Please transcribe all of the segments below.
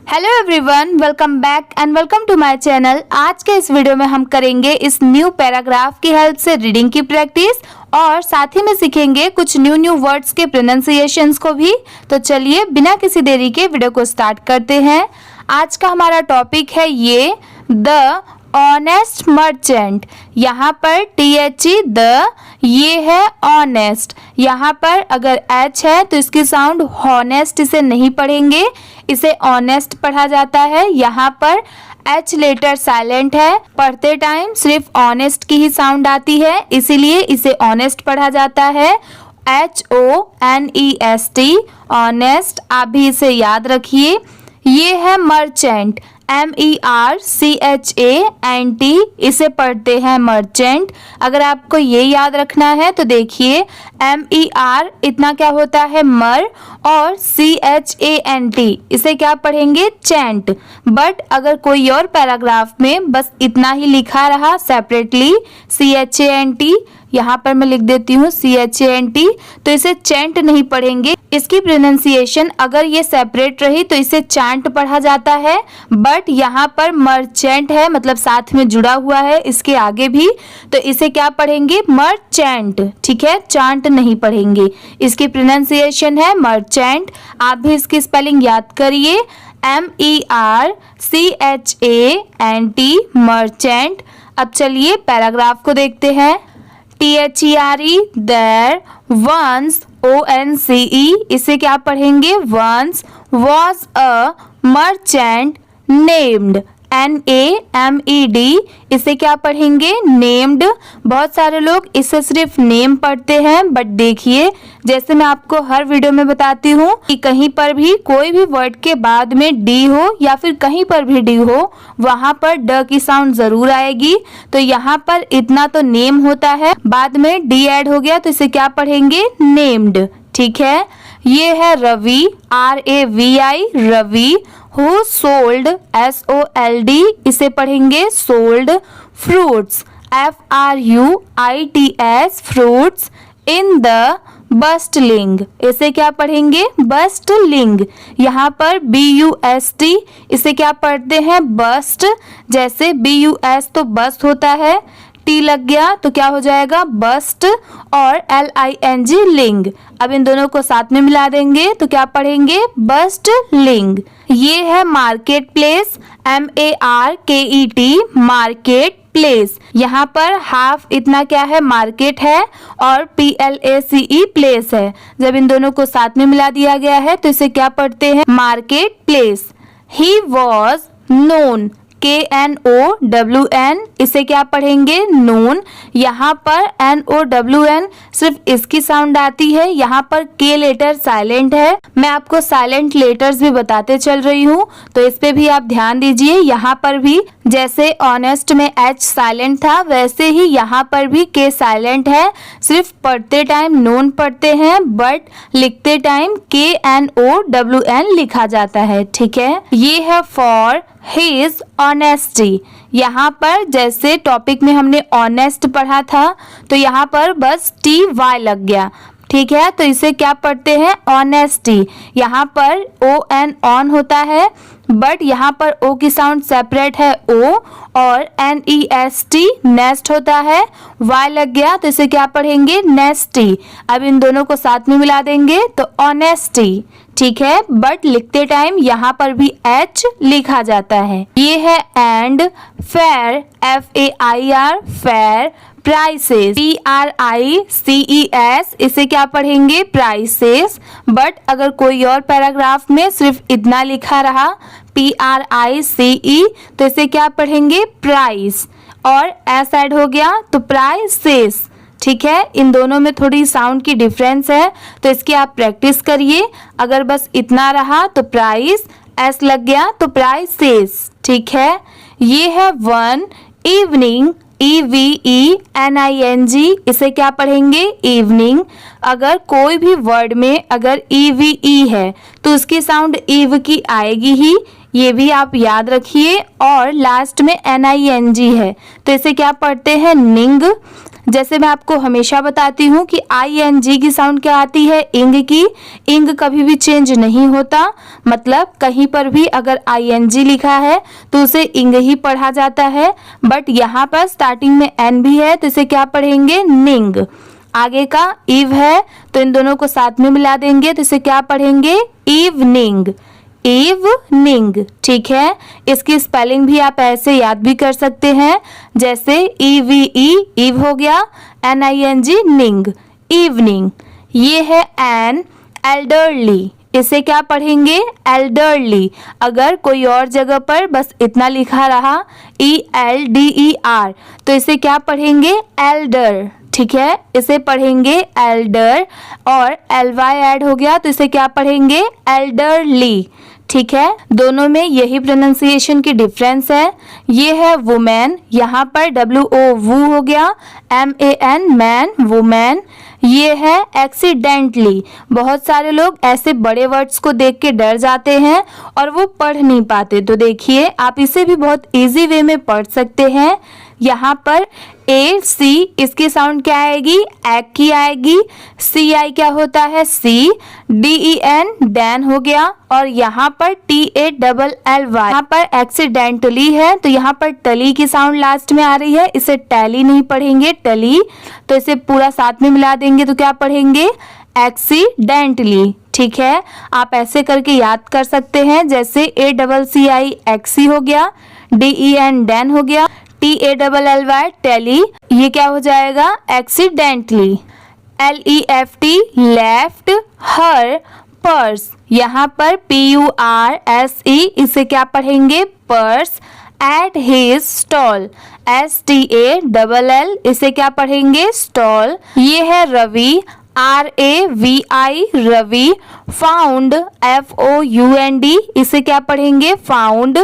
Hello everyone, welcome back and welcome to my channel. आज के इस वीडियो में हम करेंगे इस न्यू पैराग्राफ की हेल्प से रीडिंग की प्रैक्टिस और साथ ही में सीखेंगे कुछ न्यू वर्ड्स के प्रोनाउंसिएशंस को भी। तो चलिए बिना किसी देरी के वीडियो को स्टार्ट करते हैं। आज का हमारा टॉपिक है ये द ऑनेस्ट मर्चेंट। यहाँ पर THE द, ये है ऑनेस्ट। यहाँ पर अगर H है तो इसकी साउंड हॉनेस्ट इसे नहीं पढ़ेंगे, इसे ऑनेस्ट पढ़ा जाता है। यहाँ पर H लेटर साइलेंट है, पढ़ते टाइम सिर्फ ऑनेस्ट की ही साउंड आती है, इसीलिए इसे ऑनेस्ट पढ़ा जाता है। HONEST, honest. आप भी इसे याद रखिए। ये है मर्चेंट, MERCHANT, इसे पढ़ते हैं मर्चेंट। अगर आपको ये याद रखना है तो देखिए MER इतना क्या होता है मर, और CHANT इसे क्या पढ़ेंगे चैंट। बट अगर कोई और पैराग्राफ में बस इतना ही लिखा रहा सेपरेटली CHANT, यहाँ पर मैं लिख देती हूँ CHANT, तो इसे चैंट नहीं पढ़ेंगे। इसकी प्रोनाउंसिएशन अगर ये सेपरेट रही तो इसे चांट पढ़ा जाता है, बट यहाँ पर मर्चेंट है मतलब साथ में जुड़ा हुआ है इसके आगे भी, तो इसे क्या पढ़ेंगे मर्चेंट। ठीक है, चांट नहीं पढ़ेंगे। इसकी प्रोनाउंसिएशन है मर्चेंट। आप भी इसकी स्पेलिंग याद करिए MERCHANT, मर्चेंट। अब चलिए पैराग्राफ को देखते हैं। THERE there once, ONCE, इसे क्या पढ़ेंगे once, was a merchant named NAMED, इसे क्या पढ़ेंगे नेम्ड। बहुत सारे लोग इसे सिर्फ नेम पढ़ते हैं, बट देखिए जैसे मैं आपको हर वीडियो में बताती हूँ कि कहीं पर भी कोई भी वर्ड के बाद में डी हो या फिर कहीं पर भी डी हो, वहां पर ड की साउंड जरूर आएगी। तो यहाँ पर इतना तो नेम होता है, बाद में डी ऐड हो गया तो इसे क्या पढ़ेंगे नेम्ड। ठीक है, ये है Ravi, RAVI, Ravi. Who sold, SOLD, इसे पढ़ेंगे sold. Fruits, FRUITS, fruits. In the bustling, इसे क्या पढ़ेंगे बस्टलिंग। यहाँ पर BUST, इसे क्या पढ़ते हैं बस्ट। जैसे BUS तो बस्ट होता है, टी लग गया तो क्या हो जाएगा बस्ट, और LING लिंग। अब इन दोनों को साथ में मिला देंगे तो क्या पढ़ेंगे बस्ट लिंग। ये है market place, MARKET, market place. यहाँ पर हाफ इतना क्या है मार्केट है, और PLACE प्लेस है। जब इन दोनों को साथ में मिला दिया गया है तो इसे क्या पढ़ते हैं market place. He was known, KNOWN, इसे क्या पढ़ेंगे नोन। यहाँ पर NOWN सिर्फ इसकी साउंड आती है, यहाँ पर K लेटर साइलेंट है। मैं आपको साइलेंट लेटर्स भी बताते चल रही हूँ, तो इस पे भी आप ध्यान दीजिए। यहाँ पर भी जैसे ऑनेस्ट में H साइलेंट था, वैसे ही यहाँ पर भी K साइलेंट है। सिर्फ पढ़ते टाइम नोन पढ़ते हैं, बट लिखते टाइम KNOWN लिखा जाता है। ठीक है, ये है फॉर हिज ऑनेस्टी। यहाँ पर जैसे टॉपिक में हमने ऑनेस्ट पढ़ा था, तो यहाँ पर बस TY लग गया। ठीक है, तो इसे क्या पढ़ते हैं ऑनेस्टी। यहाँ पर ON ऑन होता है, बट यहाँ पर O की साउंड सेपरेट है O, और NEST नेस्ट होता है। Y लग गया तो इसे क्या पढ़ेंगे नेस्टी। अब इन दोनों को साथ में मिला देंगे तो ऑनेस्टी। ठीक है, बट लिखते टाइम यहाँ पर भी H लिखा जाता है। ये है and fair, FAIR, fair. Prices, PRICES, इसे क्या पढ़ेंगे प्राइसेस। बट अगर कोई और पैराग्राफ में सिर्फ इतना लिखा रहा PRICE, तो इसे क्या पढ़ेंगे प्राइस, और S ऐड हो गया तो प्राइसेस। ठीक है, इन दोनों में थोड़ी साउंड की डिफरेंस है, तो इसकी आप प्रैक्टिस करिए। अगर बस इतना रहा तो प्राइस, S लग गया तो प्राइसेस। ठीक है, ये है वन इवनिंग, EVENING, इसे क्या पढ़ेंगे इवनिंग। अगर कोई भी वर्ड में अगर EVE है तो उसकी साउंड ईव की आएगी ही, ये भी आप याद रखिए। और लास्ट में NING है तो इसे क्या पढ़ते हैं निंग। जैसे मैं आपको हमेशा बताती हूँ कि ING की साउंड क्या आती है, इंग की। इंग कभी भी चेंज नहीं होता, मतलब कहीं पर भी अगर ING लिखा है तो उसे इंग ही पढ़ा जाता है। बट यहाँ पर स्टार्टिंग में एन भी है तो इसे क्या पढ़ेंगे, निंग। आगे का इव है तो इन दोनों को साथ में मिला देंगे तो इसे क्या पढ़ेंगे, इवनिंग, इवनिंग। ठीक है, इसकी स्पेलिंग भी आप ऐसे याद भी कर सकते हैं, जैसे EVE इव हो गया, NING निंग, इवनिंग। ये है एन एल्डरली, इसे क्या पढ़ेंगे, एल्डरली। अगर कोई और जगह पर बस इतना लिखा रहा ELDER तो इसे क्या पढ़ेंगे, एल्डर। ठीक है, इसे पढ़ेंगे एल्डर, और LY ऐड हो गया तो इसे क्या पढ़ेंगे, एल्डरली। ठीक है, दोनों में यही प्रोनाउंसिएशन की डिफरेंस है। ये है वुमेन, यहाँ पर WO वू हो गया, MAN मैन, वुमेन। ये है एक्सीडेंटली। बहुत सारे लोग ऐसे बड़े वर्ड्स को देख के डर जाते हैं और वो पढ़ नहीं पाते, तो देखिए आप इसे भी बहुत इजी वे में पढ़ सकते हैं। यहाँ पर AC इसकी साउंड क्या आएगी, एक की आएगी। CI क्या होता है, C। DEN डैन हो गया, और यहाँ पर TALLY यहाँ पर एक्सीडेंटली है तो यहाँ पर टली की साउंड लास्ट में आ रही है, इसे टैली नहीं पढ़ेंगे, टली। तो इसे पूरा साथ में मिला देंगे तो क्या पढ़ेंगे, एक्सीडेंटली। ठीक है, आप ऐसे करके याद कर सकते हैं, जैसे ACCI एक्सी हो गया, DEN डैन हो गया, TALLY टैली, ये क्या हो जाएगा, accidentally. LEFT left, her purse, यहाँ पर PURSE इसे क्या पढ़ेंगे, purse. At his stall, STALL इसे क्या पढ़ेंगे, स्टॉल। ये है Ravi, RAVI Ravi. Found, FOUND इसे क्या पढ़ेंगे, found.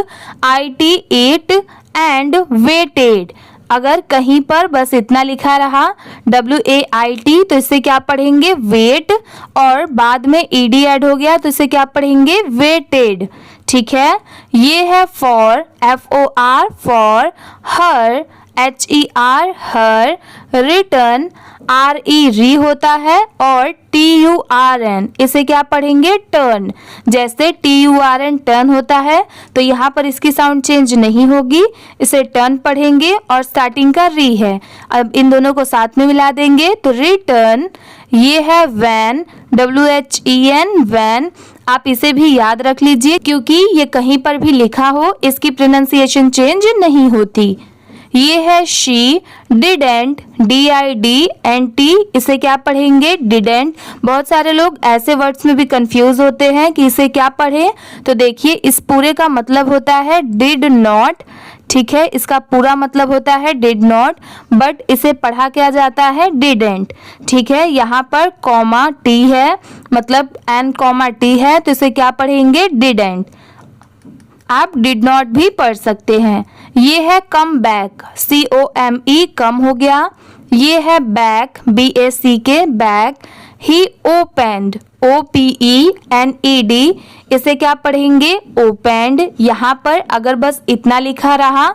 IT it, and waited. अगर कहीं पर बस इतना लिखा रहा WAIT तो इसे क्या पढ़ेंगे, वेट, और बाद में ED ऐड हो गया तो इसे क्या पढ़ेंगे, वेटेड। ठीक है, ये है for, FOR for, her, HER her, return, RE री होता है, और TURN इसे क्या पढ़ेंगे, टर्न। जैसे TURN टर्न होता है तो यहाँ पर इसकी साउंड चेंज नहीं होगी, इसे टर्न पढ़ेंगे, और स्टार्टिंग का री है। अब इन दोनों को साथ में मिला देंगे तो रिटर्न। ये है वैन, WHEN वैन। आप इसे भी याद रख लीजिए क्योंकि ये कहीं पर भी लिखा हो इसकी प्रोनाउंसिएशन चेंज नहीं होती। ये है शी, डिडेंट, DIDNT इसे क्या पढ़ेंगे, डिडेंट। बहुत सारे लोग ऐसे वर्ड्स में भी कंफ्यूज होते हैं कि इसे क्या पढ़े, तो देखिए इस पूरे का मतलब होता है डिड नॉट। ठीक है, इसका पूरा मतलब होता है डिड नॉट, बट इसे पढ़ा क्या जाता है, डिडेंट। ठीक है, यहाँ पर कॉमा T है, मतलब N, T है तो इसे क्या पढ़ेंगे, डिडेंट। आप डिड नॉट भी पढ़ सकते हैं। ये है कम बैक, COME कम हो गया। ये है बैक, BACK बैक। ही ओपेंड, OPENED इसे क्या पढ़ेंगे, ओपेंड। यहाँ पर अगर बस इतना लिखा रहा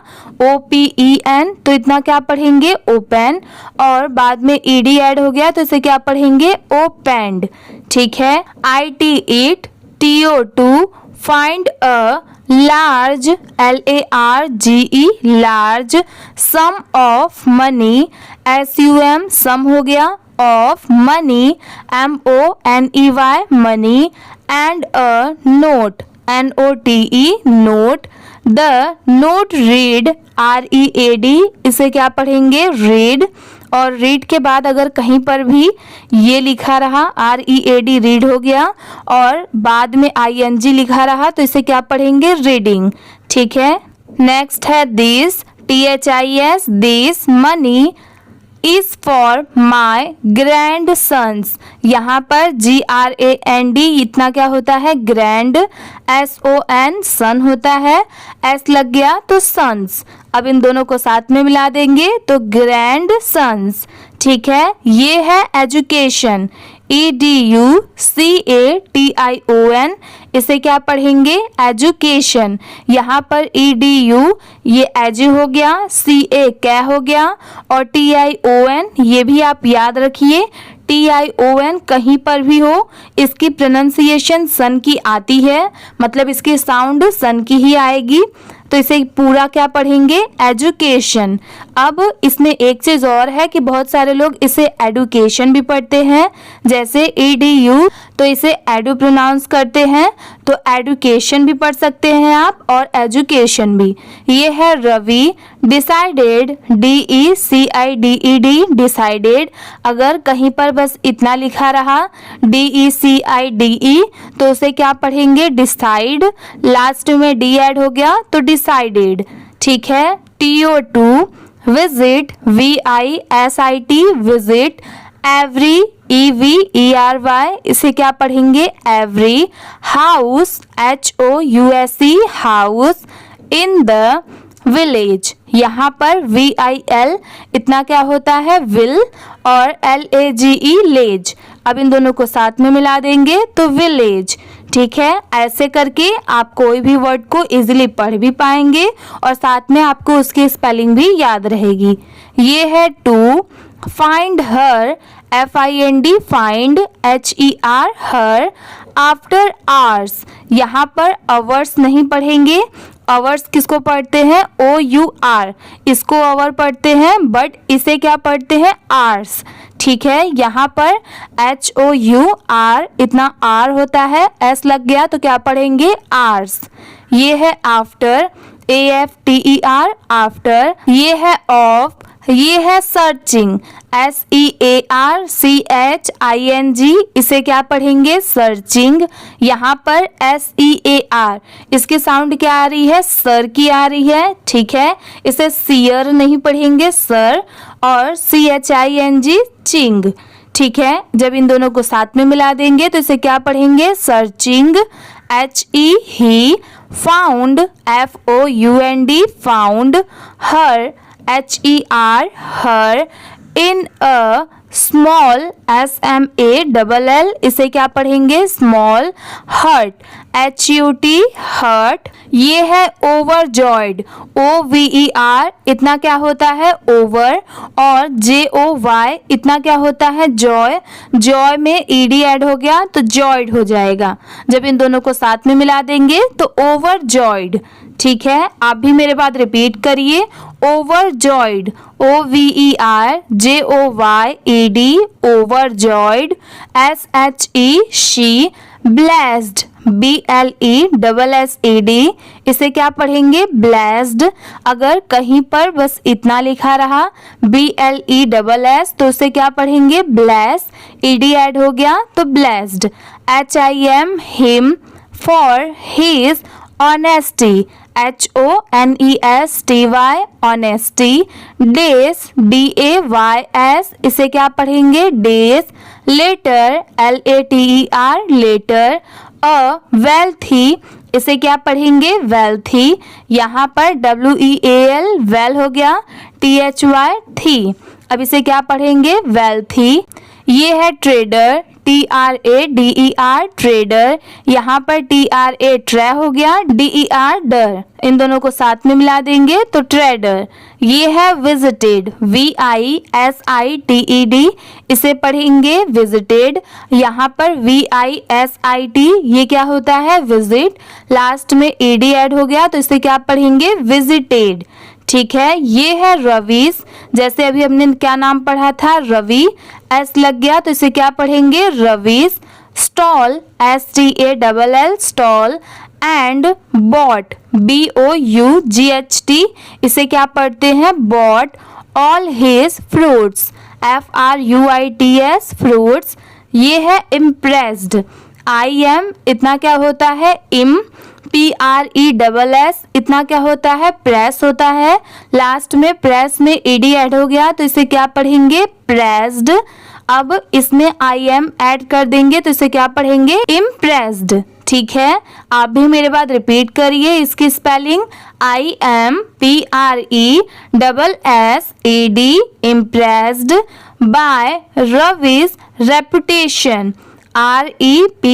OPEN तो इतना क्या पढ़ेंगे, ओपन, और बाद में ED ऐड हो गया तो इसे क्या पढ़ेंगे, ओपेंड। ठीक है, IT eat, TO2 find a large, LARGE large, sum of money, SUM सम हो गया, of money, MONEY money, and a note, NOTE note, the note read, READ इसे क्या पढ़ेंगे, read। और रीड के बाद अगर कहीं पर भी ये लिखा रहा READ रीड हो गया, और बाद में ING लिखा रहा तो इसे क्या पढ़ेंगे, रीडिंग। ठीक है, नेक्स्ट है this, THIS this money is for my grandsons. यहाँ पर GRAND इतना क्या होता है, ग्रैंड। SON सन होता है, S लग गया तो सन्स। अब इन दोनों को साथ में मिला देंगे तो ग्रैंड सन्स। ठीक है, ये है एजुकेशन, EDUCATION, इसे क्या पढ़ेंगे? एजुकेशन। यहाँ पर EDU ये एजू हो गया, CA कै हो गया और TION ये भी आप याद रखिए। TION कहीं पर भी हो, इसकी प्रोनाउंसिएशन सन की आती है, मतलब इसकी साउंड सन की ही आएगी, तो इसे पूरा क्या पढ़ेंगे? एजुकेशन। अब इसमें एक चीज और है कि बहुत सारे लोग इसे एडुकेशन भी पढ़ते हैं, जैसे EDU, तो इसे एडु प्रोनाउंस करते हैं, तो एडुकेशन भी पढ़ सकते हैं आप और एजुकेशन भी। ये है रवि। Decided, DECIDED, decided. अगर कहीं पर बस इतना लिखा रहा DECIDE तो उसे क्या पढ़ेंगे? डिसाइड। लास्ट में D ऐड हो गया तो डिसाइडेड। ठीक है। TO2 visit, VISIT visit. Every, EVERY, इसे क्या पढ़ेंगे? Every. House, HOUSE, house. In the village, यहाँ पर VIL इतना क्या होता है? विल और LAGE लेज। अब इन दोनों को साथ में मिला देंगे तो विलेज। ठीक है। ऐसे करके आप कोई भी वर्ड को इजीली पढ़ भी पाएंगे और साथ में आपको उसकी स्पेलिंग भी याद रहेगी। ये है 2। Find her, FIND, find, HER, हर। आफ्टर आवर्स, यहाँ पर आवर्स नहीं पढ़ेंगे। आवर्स किसको पढ़ते हैं? OUR, इसको आवर पढ़ते हैं, बट इसे क्या पढ़ते हैं? आर्स। ठीक है। यहाँ पर HOUR इतना R होता है, S लग गया तो क्या पढ़ेंगे? आर्स। ये है आफ्टर, AFTER, आफ्टर। ये है ऑफ, ये है सर्चिंग, SEARCHING, इसे क्या पढ़ेंगे? सर्चिंग। यहाँ पर SEAR, इसकी साउंड क्या आ रही है? सर की आ रही है। ठीक है। इसे सियर नहीं पढ़ेंगे, सर। और CHING, चिंग। ठीक है। जब इन दोनों को साथ में मिला देंगे तो इसे क्या पढ़ेंगे? Searching. HE, he. Found, FOUND, found. Her, HER, her. In a small, SMALL, इसे क्या पढ़ेंगे? स्मॉल। Hurt, HUT, hurt. ये है ओवरजॉयड, OVER, इतना क्या होता है? ओवर। और JOY इतना क्या होता है? जॉय। जॉय में ED ऐड हो गया तो जॉयड हो जाएगा। जब इन दोनों को साथ में मिला देंगे तो ओवरजॉयड। ठीक है। आप भी मेरे बाद रिपीट करिए। Overjoyed, OVERJOYED, overjoyed. SHE, she. Blessed, BLESSED, इसे क्या पढ़ेंगे? ब्लेस्ड। अगर कहीं पर बस इतना लिखा रहा BLESS तो उसे क्या पढ़ेंगे? ब्लेस। ED ऐड हो गया तो blessed. HIM, him. For his honesty, HONESTY, honesty. Days, DAYS, इसे क्या पढ़ेंगे? Days. Later, LATER, later. A wealthy, इसे क्या पढ़ेंगे? वेल्थी। यहाँ पर WEAL, वेल हो गया, THY, थी। अब इसे क्या पढ़ेंगे? वेल्थी। ये है ट्रेडर, TRADER, ट्रेडर। यहाँ पर TRA ट्रे हो गया, DER डर। इन दोनों को साथ में मिला देंगे तो ट्रेडर। ये है विजिटेड, VISITED, इसे पढ़ेंगे विजिटेड। यहाँ पर VISIT, ये क्या होता है? विजिट। लास्ट में ED ऐड हो गया तो इसे क्या पढ़ेंगे? विजिटेड। ठीक है। ये है रवीज, जैसे अभी हमने क्या नाम पढ़ा था? रवि। S लग गया तो इसे क्या पढ़ेंगे? Ravi's. Stall, STALL, stall. And bought, BOUGHT, इसे क्या पढ़ते हैं? Bought. All his fruits, FRUITS, fruits. ये है इम्प्रेस्ड, IM, इतना क्या होता है? इम। PRESS, इतना क्या होता है? प्रेस होता है। लास्ट में प्रेस में ED ऐड हो गया तो इसे क्या पढ़ेंगे? प्रेस्ड। अब इसमें IM ऐड कर देंगे तो इसे क्या पढ़ेंगे? इम्प्रेस्ड। ठीक है। आप भी मेरे बाद रिपीट करिए इसकी spelling. IMPRESSED, impressed by Ravi's reputation, REPUTATION,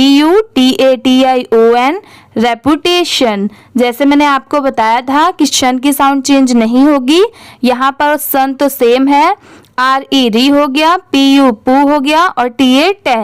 reputation. जैसे मैंने आपको बताया था कि शन की साउंड चेंज नहीं होगी, यहाँ पर सन तो सेम है, RE री हो गया, PU पू हो गया और TA टे,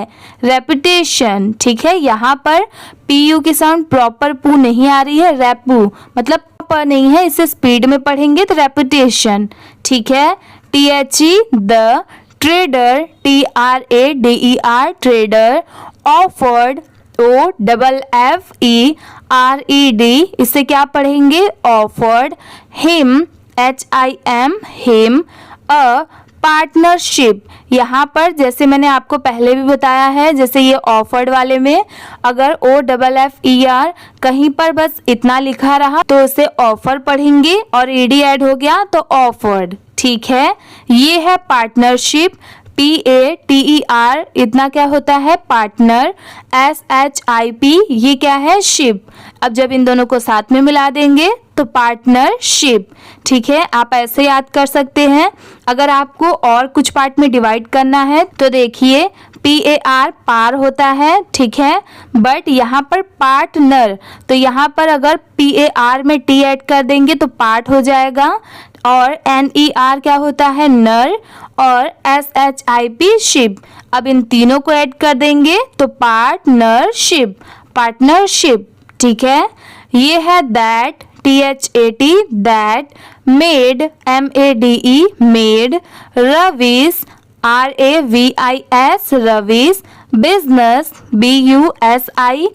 रेपुटेशन। ठीक है, यहाँ पर PU की साउंड प्रॉपर पू नहीं आ रही है, रेपू मतलब प नहीं है, इसे स्पीड में पढ़ेंगे तो रेपुटेशन। ठीक है, THE the, trader TRADER trader, offered OFFERED, इसे क्या पढ़ेंगे offered, him HIM him, a partnership. यहाँ पर जैसे मैंने आपको पहले भी बताया है, जैसे ये ऑफर्ड वाले में अगर OFFER कहीं पर बस इतना लिखा रहा तो उसे ऑफर पढ़ेंगे और ED ऐड हो गया तो ऑफर्ड। ठीक है, ये है पार्टनरशिप, PATER इतना क्या होता है पार्टनर, SHIP ये क्या है शिप। अब जब इन दोनों को साथ में मिला देंगे तो पार्टनरशिप। ठीक है, आप ऐसे याद कर सकते हैं। अगर आपको और कुछ पार्ट में डिवाइड करना है तो देखिए PAR पार होता है, ठीक है, बट यहाँ पर पार्टनर, तो यहाँ पर अगर PAR में T ऐड कर देंगे तो पार्ट हो जाएगा, और NER क्या होता है नर, और SHIP शिप। अब इन तीनों को ऐड कर देंगे तो पार्टनरशिप, पार्टनरशिप। ठीक है, ये है that, THAT that, made MADE made, Ravi's RAVIS Ravi's, business BUSINESS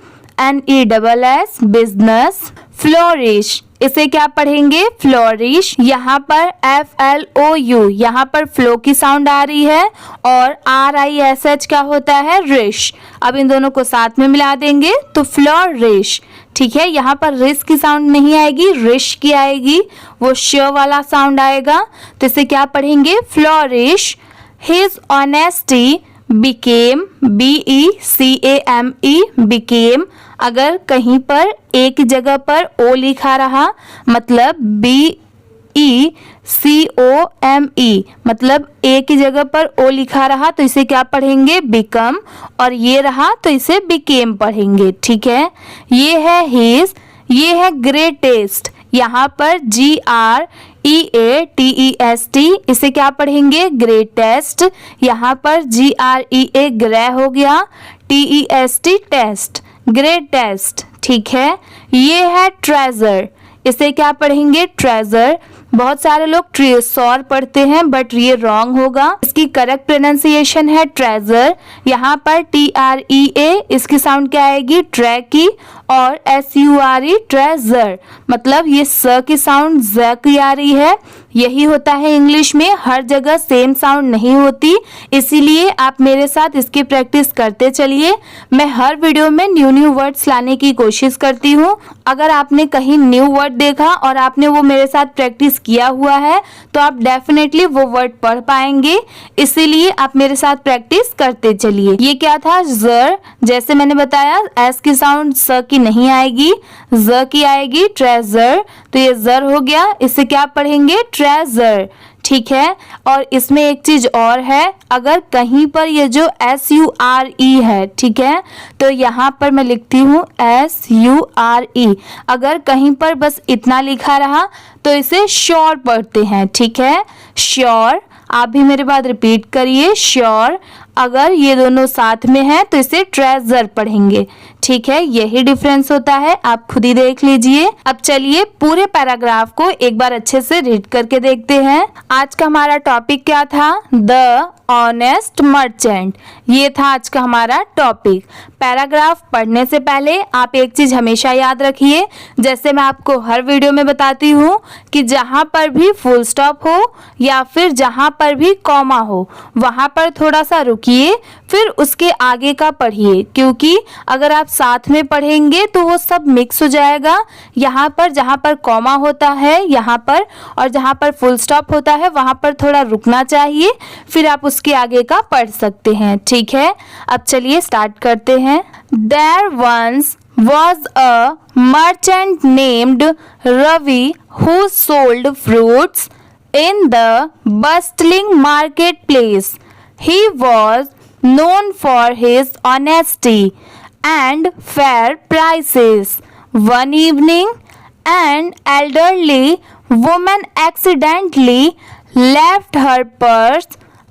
business, flourish इसे क्या पढ़ेंगे फ्लोरिश। यहाँ पर FLOU यहाँ पर फ्लो की साउंड आ रही है, और RISH क्या होता है रिश। अब इन दोनों को साथ में मिला देंगे तो फ्लोरिश। ठीक है, यहाँ पर रिश की साउंड नहीं आएगी, रिश की आएगी, वो श वाला साउंड आएगा, तो इसे क्या पढ़ेंगे flourish. His honesty became BECAME became, अगर कहीं पर एक जगह पर ओ लिखा रहा मतलब BECOME मतलब एक ही जगह पर ओ लिखा रहा तो इसे क्या पढ़ेंगे become, और ये रहा तो इसे became पढ़ेंगे। ठीक है, ये है his, ये है greatest, यहाँ पर GREATEST इसे क्या पढ़ेंगे ग्रेटेस्ट, यहाँ पर GREA ग्रे हो गया, TEST टेस्ट, ग्रेटेस्ट। ठीक है, ये है ट्रेजर, इसे क्या पढ़ेंगे ट्रेजर। बहुत सारे लोग ट्रेसोर पढ़ते हैं बट ये रॉन्ग होगा, इसकी करेक्ट प्रोनाउंसिएशन है ट्रेजर। यहाँ पर TREA इसकी साउंड क्या आएगी ट्रे की, और SURE ट्रेजर मतलब ये स की साउंड ज की आ रही है। यही होता है इंग्लिश में, हर जगह सेम साउंड नहीं होती, इसीलिए आप मेरे साथ इसकी प्रैक्टिस करते चलिए। मैं हर वीडियो में न्यू वर्ड्स लाने की कोशिश करती हूँ। अगर आपने कहीं न्यू वर्ड देखा और आपने वो मेरे साथ प्रैक्टिस किया हुआ है तो आप डेफिनेटली वो वर्ड पढ़ पाएंगे, इसीलिए आप मेरे साथ प्रैक्टिस करते चलिए। ये क्या था जर, जैसे मैंने बताया एस की साउंड स की नहीं आएगी, ज की आएगी ट्रेजर, तो ये जर हो गया, इसे क्या पढ़ेंगे ट्रेजर। ठीक है, और इसमें एक चीज और है, अगर कहीं पर ये जो SURE है, ठीक है, तो यहाँ पर मैं लिखती हूँ SURE, अगर कहीं पर बस इतना लिखा रहा तो इसे श्योर पढ़ते हैं। ठीक है, श्योर, आप भी मेरे बाद रिपीट करिए श्योर। अगर ये दोनों साथ में हैं तो इसे ट्रेजर पढ़ेंगे। ठीक है, यही डिफरेंस होता है, आप खुद ही देख लीजिए। अब चलिए पूरे पैराग्राफ को एक बार अच्छे से रीड करके देखते हैं। आज का हमारा टॉपिक क्या था, द ऑनेस्ट मर्चेंट, ये था आज का हमारा टॉपिक। पैराग्राफ पढ़ने से पहले आप एक चीज हमेशा याद रखिए, जैसे मैं आपको हर वीडियो में बताती हूँ कि जहाँ पर भी फुल स्टॉप हो या फिर जहाँ पर भी कॉमा हो वहाँ पर थोड़ा सा रुकिए, फिर उसके आगे का पढ़िए, क्योंकि अगर आप साथ में पढ़ेंगे तो वो सब मिक्स हो जाएगा। यहाँ पर जहाँ पर कॉमा होता है यहाँ पर, और जहाँ पर फुल स्टॉप होता है वहाँ पर थोड़ा रुकना चाहिए, फिर आप उसके आगे का पढ़ सकते हैं। ठीक है, अब चलिए स्टार्ट करते हैं। There once was a merchant named Ravi who sold fruits in the bustling marketplace. He was known for his honesty and fair prices. One evening, an elderly woman accidentally left her purse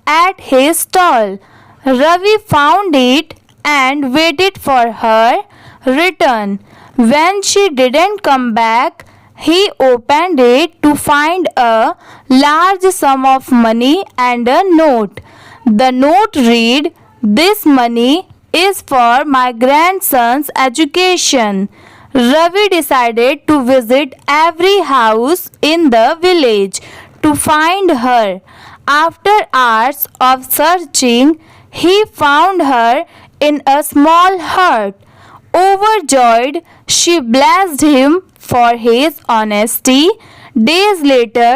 at his stall. Ravi found it and waited for her return. When she didn't come back, he opened it to find a large sum of money and a note. The note read, "This money is for my grandson's education." Ravi decided to visit every house in the village to find her. After hours of searching, he found her in a small hut. Overjoyed, she blessed him for his honesty. Days later,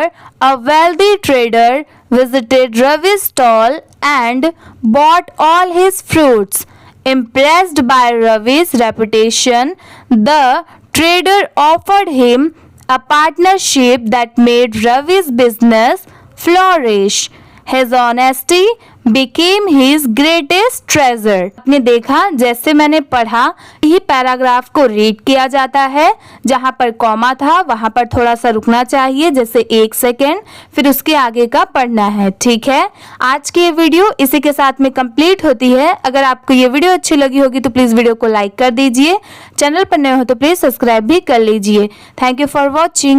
a wealthy trader visited Ravi's stall and bought all his fruits. Impressed by Ravi's reputation, the trader offered him a partnership that made Ravi's business flourish. His honesty became his greatest treasure. आपने देखा, जैसे मैंने पढ़ा यही paragraph को read किया जाता है। जहाँ पर कॉमा था वहाँ पर थोड़ा सा रुकना चाहिए, जैसे 1 सेकेंड, फिर उसके आगे का पढ़ना है। ठीक है, आज की ये वीडियो इसी के साथ में कंप्लीट होती है। अगर आपको ये वीडियो अच्छी लगी होगी तो प्लीज़ वीडियो को लाइक कर दीजिए। चैनल पर नए हो तो प्लीज़ सब्सक्राइब भी कर लीजिए। Thank you for watching.